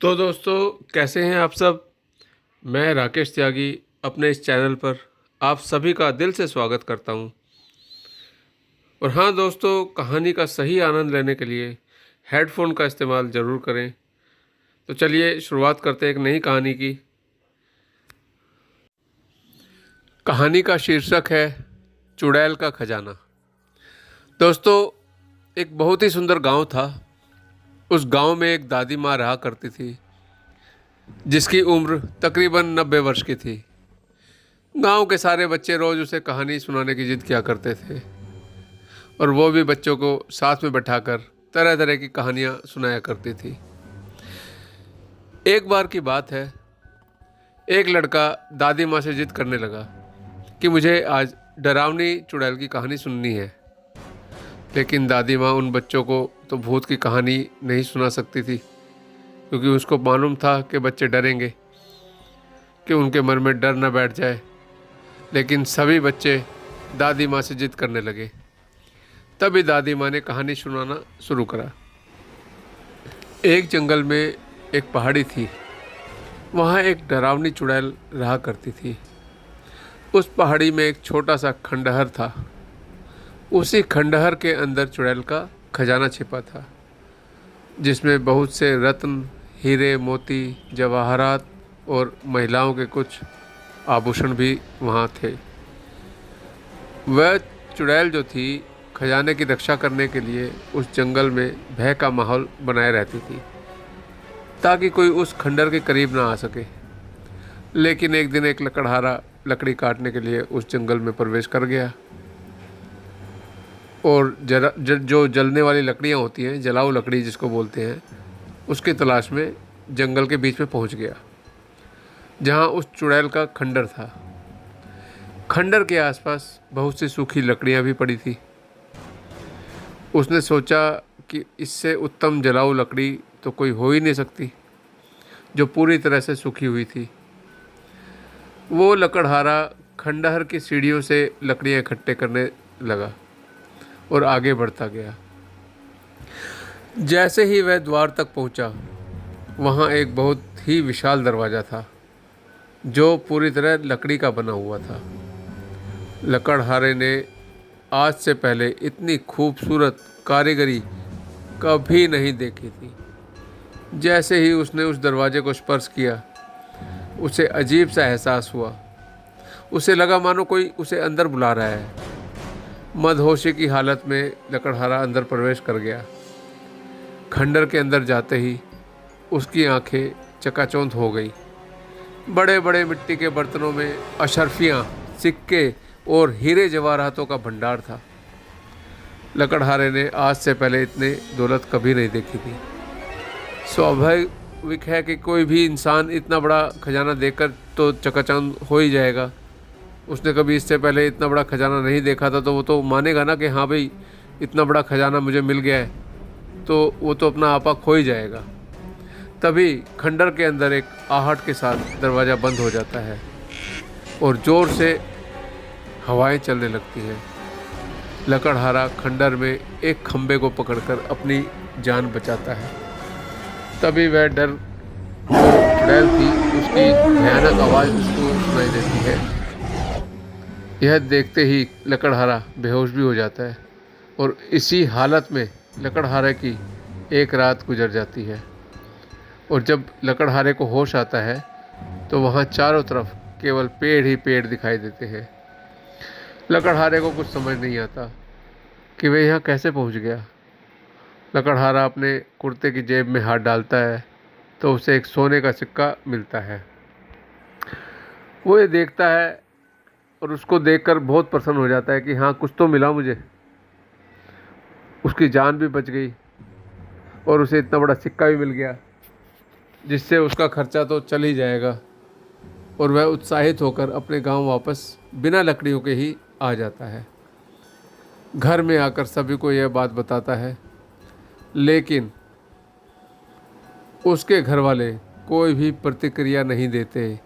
तो दोस्तों, कैसे हैं आप सब। मैं राकेश त्यागी अपने इस चैनल पर आप सभी का दिल से स्वागत करता हूं। और हाँ दोस्तों, कहानी का सही आनंद लेने के लिए हेडफोन का इस्तेमाल ज़रूर करें। तो चलिए शुरुआत करते हैं एक नई कहानी की। कहानी का शीर्षक है चुड़ैल का खजाना। दोस्तों, एक बहुत ही सुंदर गांव था। उस गांव में एक दादी माँ रहा करती थी, जिसकी उम्र तकरीबन 90 वर्ष की थी। गांव के सारे बच्चे रोज उसे कहानी सुनाने की जिद किया करते थे, और वो भी बच्चों को साथ में बैठाकर तरह तरह की कहानियां सुनाया करती थी। एक बार की बात है, एक लड़का दादी माँ से जिद करने लगा कि मुझे आज डरावनी चुड़ैल की कहानी सुननी है। लेकिन दादी माँ उन बच्चों को तो भूत की कहानी नहीं सुना सकती थी, क्योंकि उसको मालूम था कि बच्चे डरेंगे, कि उनके मन में डर न बैठ जाए। लेकिन सभी बच्चे दादी माँ से जिद करने लगे। तभी दादी माँ ने कहानी सुनाना शुरू करा। एक जंगल में एक पहाड़ी थी। वहाँ एक डरावनी चुड़ैल रहा करती थी। उस पहाड़ी में एक छोटा सा खंडहर था। उसी खंडहर के अंदर चुड़ैल का खजाना छिपा था, जिसमें बहुत से रत्न, हीरे, मोती, जवाहरात और महिलाओं के कुछ आभूषण भी वहाँ थे। वह चुड़ैल जो थी, खजाने की रक्षा करने के लिए उस जंगल में भय का माहौल बनाए रहती थी, ताकि कोई उस खंडर के करीब ना आ सके। लेकिन एक दिन एक लकड़हारा लकड़ी काटने के लिए उस जंगल में प्रवेश कर गया, और जो जलने वाली लकड़ियाँ होती हैं, जलाऊ लकड़ी जिसको बोलते हैं, उसकी तलाश में जंगल के बीच में पहुंच गया, जहां उस चुड़ैल का खंडर था। खंडर के आसपास बहुत सी सूखी लकड़ियां भी पड़ी थी। उसने सोचा कि इससे उत्तम जलाऊ लकड़ी तो कोई हो ही नहीं सकती, जो पूरी तरह से सूखी हुई थी। वो लकड़हारा खंडहर की सीढ़ियों से लकड़ियां इकट्ठे करने लगा और आगे बढ़ता गया। जैसे ही वह द्वार तक पहुंचा, वहां एक बहुत ही विशाल दरवाज़ा था, जो पूरी तरह लकड़ी का बना हुआ था। लकड़हारे ने आज से पहले इतनी खूबसूरत कारीगरी कभी नहीं देखी थी। जैसे ही उसने उस दरवाजे को स्पर्श किया, उसे अजीब सा एहसास हुआ। उसे लगा मानो कोई उसे अंदर बुला रहा है। मदहोशी की हालत में लकड़हारा अंदर प्रवेश कर गया। खंडर के अंदर जाते ही उसकी आंखें चकाचौंध हो गई। बड़े बड़े मिट्टी के बर्तनों में अशर्फियाँ, सिक्के और हीरे जवाहरातों का भंडार था। लकड़हारे ने आज से पहले इतने दौलत कभी नहीं देखी थी। स्वाभाविक है कि कोई भी इंसान इतना बड़ा खजाना देखकर तो चकाचौंध हो ही जाएगा। उसने कभी इससे पहले इतना बड़ा खजाना नहीं देखा था, तो वो तो मानेगा ना कि हाँ भाई, इतना बड़ा खजाना मुझे मिल गया है, तो वो तो अपना आपा खो ही जाएगा। तभी खंडर के अंदर एक आहट के साथ दरवाज़ा बंद हो जाता है और ज़ोर से हवाएं चलने लगती हैं। लकड़हारा खंडर में एक खंबे को पकड़कर अपनी जान बचाता है। तभी वह डर जो चुड़ैल थी, उसकी भयानक आवाज़ उसको सुनाई देती है। यह देखते ही लकड़हारा बेहोश भी हो जाता है, और इसी हालत में लकड़हारे की एक रात गुजर जाती है। और जब लकड़हारे को होश आता है, तो वहाँ चारों तरफ केवल पेड़ ही पेड़ दिखाई देते हैं। लकड़हारे को कुछ समझ नहीं आता कि वह यहाँ कैसे पहुँच गया। लकड़हारा अपने कुर्ते की जेब में हाथ डालता है, तो उसे एक सोने का सिक्का मिलता है। वो ये देखता है और उसको देखकर बहुत प्रसन्न हो जाता है कि हाँ, कुछ तो मिला मुझे। उसकी जान भी बच गई और उसे इतना बड़ा सिक्का भी मिल गया, जिससे उसका खर्चा तो चल ही जाएगा। और वह उत्साहित होकर अपने गांव वापस बिना लकड़ियों के ही आ जाता है। घर में आकर सभी को यह बात बताता है, लेकिन उसके घर वाले कोई भी प्रतिक्रिया नहीं देते।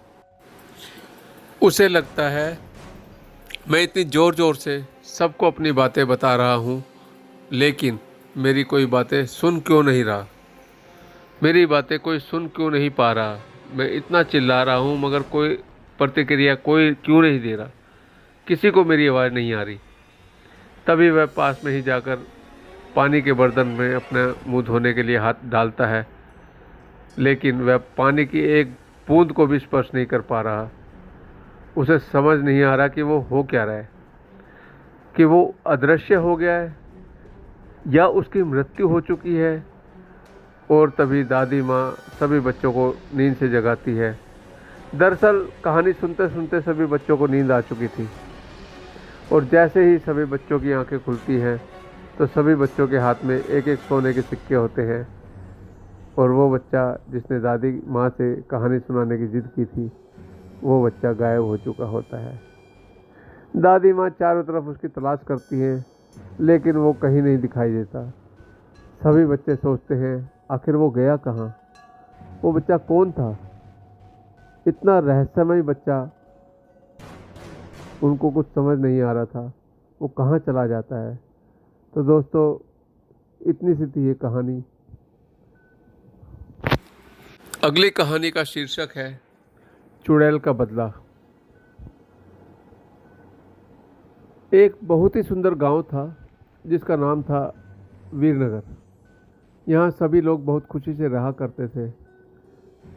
उसे लगता है, मैं इतनी ज़ोर ज़ोर से सबको अपनी बातें बता रहा हूँ, लेकिन मेरी कोई बातें सुन क्यों नहीं रहा। मेरी बातें कोई सुन क्यों नहीं पा रहा? मैं इतना चिल्ला रहा हूँ मगर कोई प्रतिक्रिया कोई क्यों नहीं दे रहा? किसी को मेरी आवाज़ नहीं आ रही। तभी वह पास में ही जाकर पानी के बर्तन में अपना मुंह धोने के लिए हाथ डालता है, लेकिन वह पानी की एक बूंद को भी स्पर्श नहीं कर पा रहा। उसे समझ नहीं आ रहा कि वो हो क्या रहा है, कि वो अदृश्य हो गया है या उसकी मृत्यु हो चुकी है। और तभी दादी माँ सभी बच्चों को नींद से जगाती है। दरअसल कहानी सुनते सुनते सभी बच्चों को नींद आ चुकी थी, और जैसे ही सभी बच्चों की आंखें खुलती हैं तो सभी बच्चों के हाथ में एक एक सोने के सिक्के होते हैं, और वो बच्चा जिसने दादी माँ से कहानी सुनाने की जिद की थी, वो बच्चा गायब हो चुका होता है। दादी माँ चारों तरफ उसकी तलाश करती हैं, लेकिन वो कहीं नहीं दिखाई देता। सभी बच्चे सोचते हैं आखिर वो गया कहाँ? वो बच्चा कौन था? इतना रहस्यमय बच्चा, उनको कुछ समझ नहीं आ रहा था वो कहाँ चला जाता है। तो दोस्तों, इतनी सी थी ये कहानी। अगली कहानी का शीर्षक है चुड़ैल का बदला। एक बहुत ही सुंदर गांव था जिसका नाम था वीरनगर। यहाँ सभी लोग बहुत खुशी से रहा करते थे।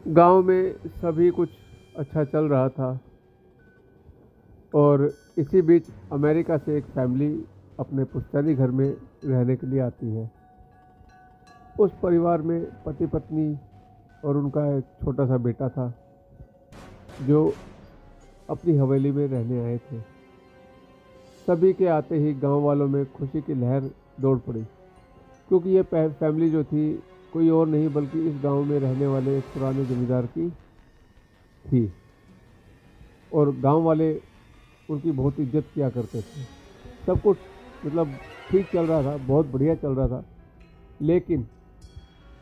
गांव में सभी कुछ अच्छा चल रहा था, और इसी बीच अमेरिका से एक फैमिली अपने पुश्तैनी घर में रहने के लिए आती है। उस परिवार में पति पत्नी और उनका एक छोटा सा बेटा था जो अपनी हवेली में रहने आए थे। सभी के आते ही गांव वालों में खुशी की लहर दौड़ पड़ी, क्योंकि ये फैमिली जो थी कोई और नहीं बल्कि इस गांव में रहने वाले एक पुराने जमींदार की थी, और गांव वाले उनकी बहुत इज्जत किया करते थे। सब कुछ मतलब ठीक चल रहा था, बहुत बढ़िया चल रहा था। लेकिन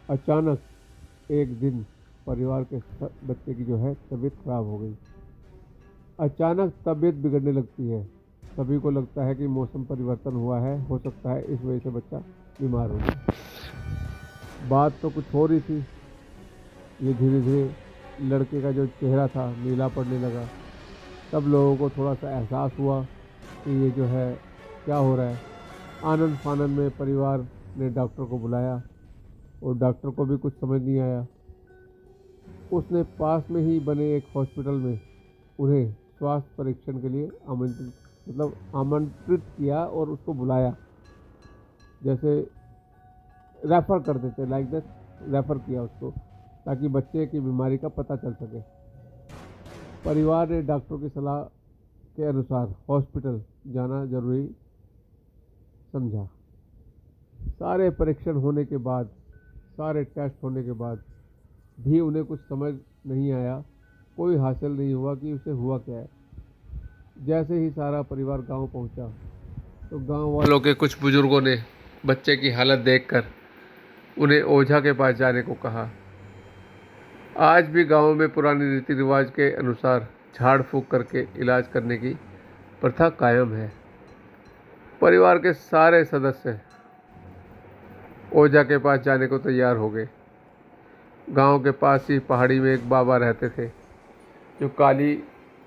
अचानक एक दिन परिवार के बच्चे की जो है तबीयत खराब हो गई। अचानक तबीयत बिगड़ने लगती है। सभी को लगता है कि मौसम परिवर्तन हुआ है, हो सकता है इस वजह से बच्चा बीमार हो गया। बात तो कुछ हो रही थी, ये धीरे धीरे लड़के का जो चेहरा था नीला पड़ने लगा। तब लोगों को थोड़ा सा एहसास हुआ कि ये जो है क्या हो रहा है। आनंद फानंद में परिवार ने डॉक्टर को बुलाया, और डॉक्टर को भी कुछ समझ नहीं आया। उसने पास में ही बने एक हॉस्पिटल में उन्हें स्वास्थ्य परीक्षण के लिए आमंत्रित किया और उसको बुलाया। जैसे रेफ़र कर देते, लाइक दैट, रेफ़र किया उसको, ताकि बच्चे की बीमारी का पता चल सके। परिवार ने डॉक्टर की सलाह के अनुसार हॉस्पिटल जाना जरूरी समझा। सारे परीक्षण होने के बाद, सारे टेस्ट होने के बाद भी उन्हें कुछ समझ नहीं आया, कोई हासिल नहीं हुआ कि उसे हुआ क्या है। जैसे ही सारा परिवार गांव पहुंचा तो गांव वालों के कुछ बुजुर्गों ने बच्चे की हालत देखकर उन्हें ओझा के पास जाने को कहा। आज भी गांव में पुराने रीति रिवाज के अनुसार झाड़ फूंक करके इलाज करने की प्रथा कायम है। परिवार के सारे सदस्य ओझा के पास जाने को तैयार हो गए। गांव के पास ही पहाड़ी में एक बाबा रहते थे जो काली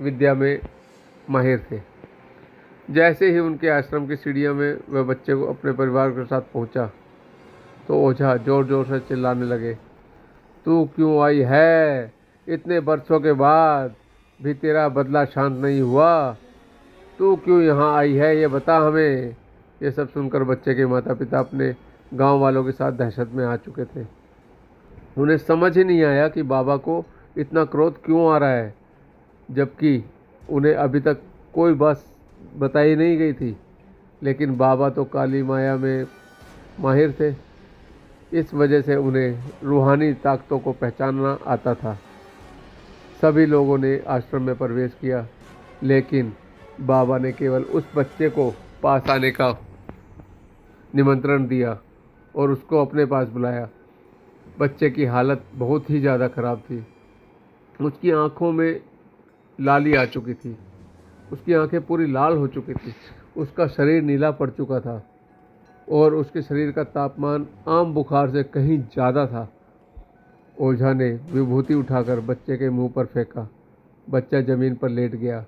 विद्या में माहिर थे। जैसे ही उनके आश्रम की सीढ़ियों में वह बच्चे को अपने परिवार के साथ पहुंचा तो ओझा जोर जोर से चिल्लाने लगे, तू क्यों आई है? इतने बरसों के बाद भी तेरा बदला शांत नहीं हुआ। तू क्यों यहाँ आई है, ये बता हमें। ये सब सुनकर बच्चे के माता पिता अपने गांव वालों के साथ दहशत में आ चुके थे। उन्हें समझ ही नहीं आया कि बाबा को इतना क्रोध क्यों आ रहा है, जबकि उन्हें अभी तक कोई बात बताई नहीं गई थी। लेकिन बाबा तो काली माया में माहिर थे, इस वजह से उन्हें रूहानी ताकतों को पहचानना आता था। सभी लोगों ने आश्रम में प्रवेश किया, लेकिन बाबा ने केवल उस बच्चे को पास आने का निमंत्रण दिया और उसको अपने पास बुलाया। बच्चे की हालत बहुत ही ज़्यादा ख़राब थी। उसकी आंखों में लाली आ चुकी थी, उसकी आंखें पूरी लाल हो चुकी थी, उसका शरीर नीला पड़ चुका था और उसके शरीर का तापमान आम बुखार से कहीं ज़्यादा था। ओझा ने विभूति उठाकर बच्चे के मुंह पर फेंका। बच्चा जमीन पर लेट गया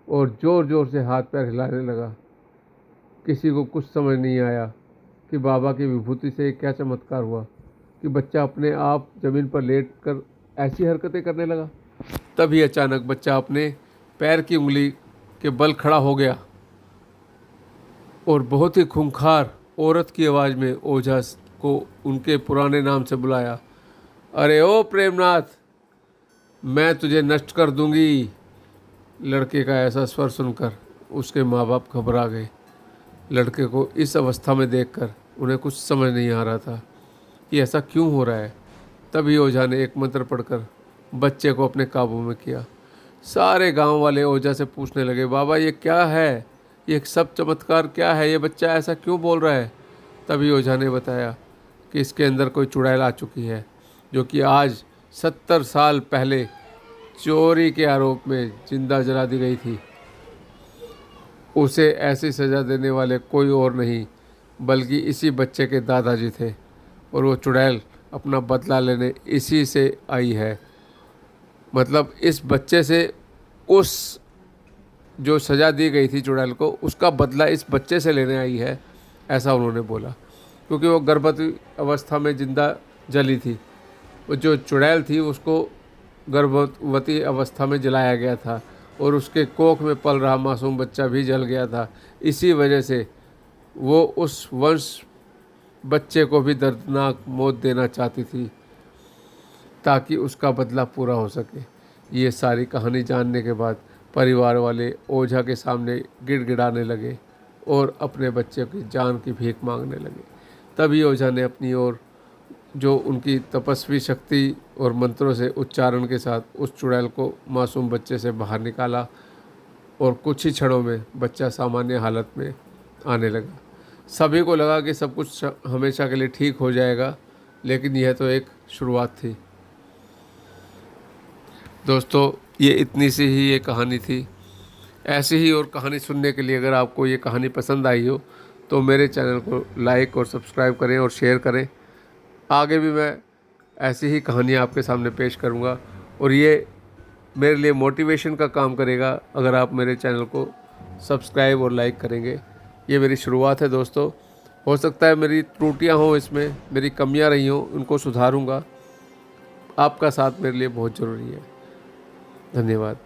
और ज़ोर ज़ोर से हाथ पैर हिलाने लगा। किसी को कुछ समझ नहीं आया कि बाबा की विभूति से क्या चमत्कार हुआ कि बच्चा अपने आप ज़मीन पर लेट कर ऐसी हरकतें करने लगा। तभी अचानक बच्चा अपने पैर की उंगली के बल खड़ा हो गया और बहुत ही खूंखार औरत की आवाज़ में ओझा को उनके पुराने नाम से बुलाया। अरे ओ प्रेमनाथ, मैं तुझे नष्ट कर दूंगी। लड़के का ऐसा स्वर सुनकर उसके माँ बाप घबरा गए। लड़के को इस अवस्था में देखकर उन्हें कुछ समझ नहीं आ रहा था कि ऐसा क्यों हो रहा है। तभी ओझा ने एक मंत्र पढ़कर बच्चे को अपने काबू में किया। सारे गांव वाले ओझा से पूछने लगे, बाबा ये क्या है, ये सब चमत्कार क्या है, ये बच्चा ऐसा क्यों बोल रहा है। तभी ओझा ने बताया कि इसके अंदर कोई चुड़ैल आ चुकी है जो कि आज 70 साल पहले चोरी के आरोप में जिंदा जला दी गई थी। उसे ऐसी सज़ा देने वाले कोई और नहीं बल्कि इसी बच्चे के दादाजी थे और वो चुड़ैल अपना बदला लेने इसी से आई है। मतलब इस बच्चे से उस जो सज़ा दी गई थी चुड़ैल को, उसका बदला इस बच्चे से लेने आई है, ऐसा उन्होंने बोला। क्योंकि वो गर्भवती अवस्था में जिंदा जली थी। वो जो चुड़ैल थी उसको गर्भवती अवस्था में जलाया गया था और उसके कोख में पल रहा मासूम बच्चा भी जल गया था। इसी वजह से वो उस वंश बच्चे को भी दर्दनाक मौत देना चाहती थी ताकि उसका बदला पूरा हो सके। ये सारी कहानी जानने के बाद परिवार वाले ओझा के सामने गिड़गिड़ाने लगे और अपने बच्चे की जान की भीख मांगने लगे। तभी ओझा ने अपनी ओर जो उनकी तपस्वी शक्ति और मंत्रों से उच्चारण के साथ उस चुड़ैल को मासूम बच्चे से बाहर निकाला और कुछ ही क्षणों में बच्चा सामान्य हालत में आने लगा। सभी को लगा कि सब कुछ हमेशा के लिए ठीक हो जाएगा, लेकिन यह तो एक शुरुआत थी। दोस्तों, ये इतनी सी ही ये कहानी थी। ऐसी ही और कहानी सुनने के लिए अगर आपको ये कहानी पसंद आई हो तो मेरे चैनल को लाइक और सब्सक्राइब करें और शेयर करें। आगे भी मैं ऐसी ही कहानियाँ आपके सामने पेश करूँगा और ये मेरे लिए मोटिवेशन का काम करेगा अगर आप मेरे चैनल को सब्सक्राइब और लाइक करेंगे। ये मेरी शुरुआत है दोस्तों। हो सकता है मेरी त्रुटियाँ हों, इसमें मेरी कमियाँ रही हों, उनको सुधारूँगा। आपका साथ मेरे लिए बहुत ज़रूरी है। धन्यवाद।